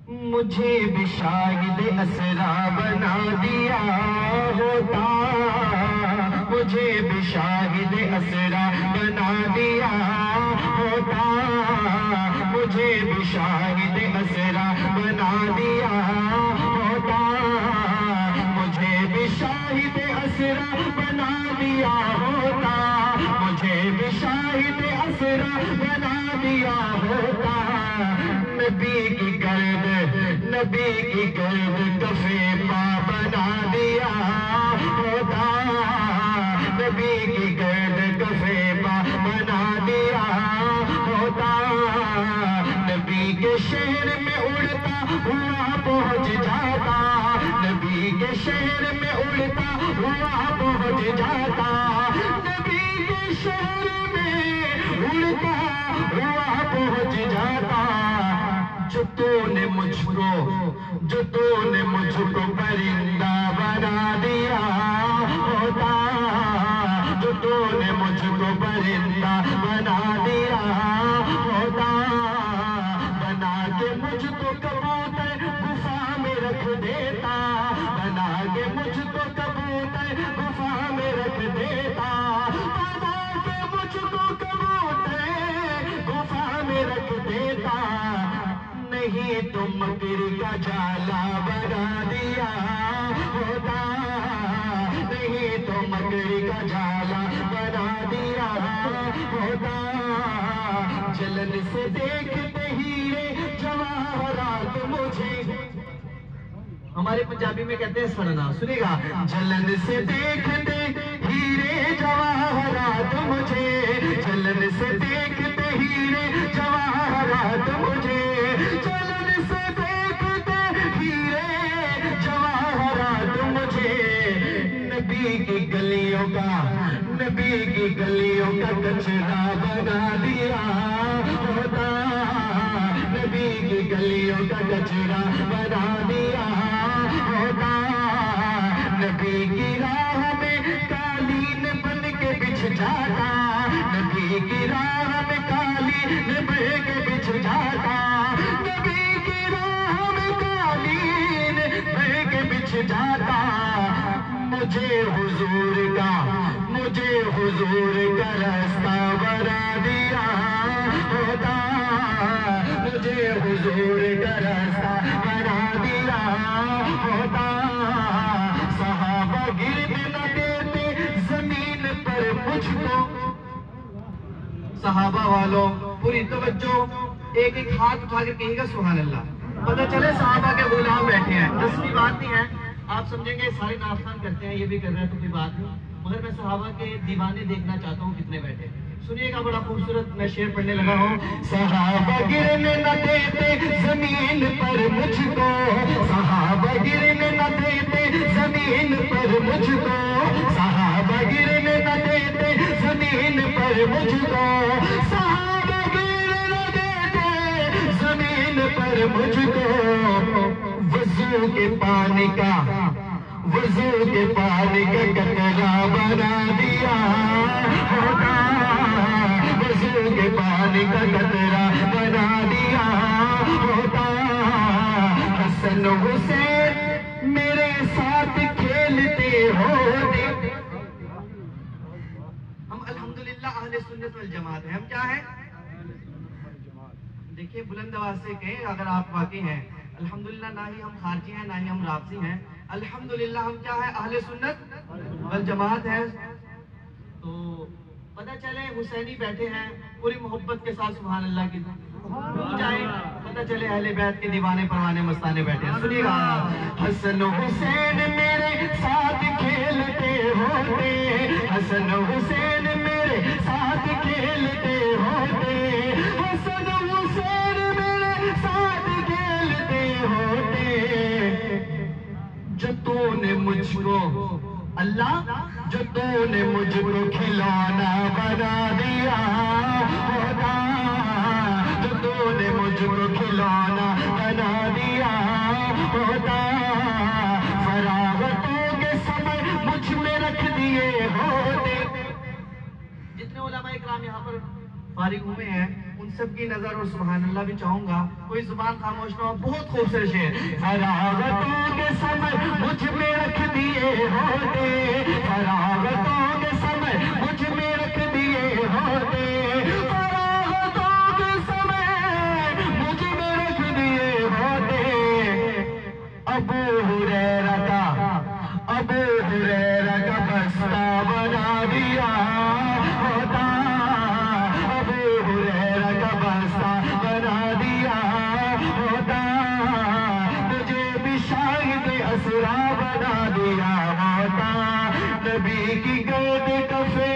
मुझे भी शाहिद असरा बना दिया होता, मुझे भी शाहिद असरा बना दिया होता, मुझे भी शाहिद असरा बना दिया होता, मुझे भी शाहिद असरा बना दिया होता, मुझे भी शाहिद असरा बना दिया होता। नबी की गर्द, नबी की गर्द कफे पा बना दिया होता, नबी की गर्द कफे पा बना दिया होता, नबी के शहर में उड़ता हुआ पहुंच जाता, नबी के शहर में उड़ता हुआ पहुंच जाता, नबी के शहर में उड़ता हुआ पहुंच जाता। जो तूने मुझको, जो तूने मुझको परिंदा बना दिया होता, जो तूने मुझको परिंदा बना दिया होता, बना के मुझको कबूतर गुफा में रख देता, बना के मुझको कबूतर गुफा में रख देता, बना के मुझको कबूतर गुफा में रख देता। नहीं तो मकर का जाला बना दिया होता, नहीं तो मकर का जाला बना दिया होता। जलन से देखते हीरे जवाहरात मुझे, हमारे पंजाबी में कहते हैं सड़ना, सुनिएगा। जलन से देखते हीरे जवाहरात मुझे, जलन से देखते हीरे जवाहरात मुझे, जलन से देखते हीरे जवाहरात मुझे। नबी की गलियों का, नबी की गलियों का कचरा बना दिया होता, नबी की गलियों का कचरा बना दिया होता। नबी की राह में कालीन बन के बिछ जाता, नबी की राह में कालीन बन के बिछ जाता, नबी की राह में कालीन बन के बिछ जाता। मुझे हुजूर का, मुझे हुजूर का रास्ता बना दिया होता, मुझे हुजूर का रास्ता बना दिया होता। सहाबा गिरने न देते जमीन पर मुझको, सहाबा वालों पूरी तवज्जो, एक एक हाथ उठा के कहिएगा सुभान अल्लाह। पता चले सहाबा के गुलाम बैठे हैं, असली बात नहीं है। आप समझेंगे सारे नाफखान करते हैं, ये भी कर रहे हैं तो कोई बात नहीं, मगर मैं सहाबा के दीवाने देखना चाहता हूँ कितने बैठे। सुनिएगा, बड़ा खूबसूरत मैं शेर पढ़ने लगा हूँ। सहाबा गिरने न देते जमीन पर मुझको, सहाबा गिरने न देते जमीन पर मुझको, सहाबा गिरने न देते जमीन पर मुझको, सहाबा गिरने न देते जमीन पर मुझको। वजू के पानी का, वजू के पानी का कतरा बना दिया होता, वजू के पानी का कतरा बना दिया होता। हसन हुसैन मेरे साथ खेलते होते। हम अल्हम्दुलिल्लाह अहले सुन्नत वल जमात है। हम क्या है? देखिए, बुलंद आवाज से कहें अगर आप वाकई हैं। अल्हम्दुलिल्लाह, ना ही हम खारजी हैं ना ही हम राफजी हैं। अल्हम्दुलिल्लाह हम क्या है? अहले सुन्नत वल जमात है। तो पता चले हुसैनी बैठे हैं, पूरी मोहब्बत के साथ सुभान अल्लाह की जाए, पता चले अहले बैत के दीवाने परवाने मस्ताने बैठे हैं। सुनिएगा, हसन हुसैन मेरे साथ खेलते होते, हसन हुसैन मेरे साथ खेलते होते, हसन हुसैन मेरे साथ खेलते होते। जो तूने मुझको अल्लाह, जो तूने मुझको खिलौना बना दिया होता, जो तूने मुझको खिलौना बना दिया होता। फरागतों के समय मुझ में रख दिए होते। जितने उलमा इकराम यहाँ पर फारिग हुए हैं उन सब की नजर और सुभान अल्लाह भी चाहूंगा। कोई जुबान खामोश ना हो। बहुत खूबसूरत शेर। फरागतों के समय मुझ में रख दिए होते, फरागतों के समय मुझ में रख दिए होते, फरागतों के समय मुझ में रख दिए होते। अबू हुरैरा का बस्ता बना दिया होता, अबू हुरैरा का बस्ता बना दिया होता, मुझे भी शाहिद असरा बना दिया होता। नबी की गर्द कफे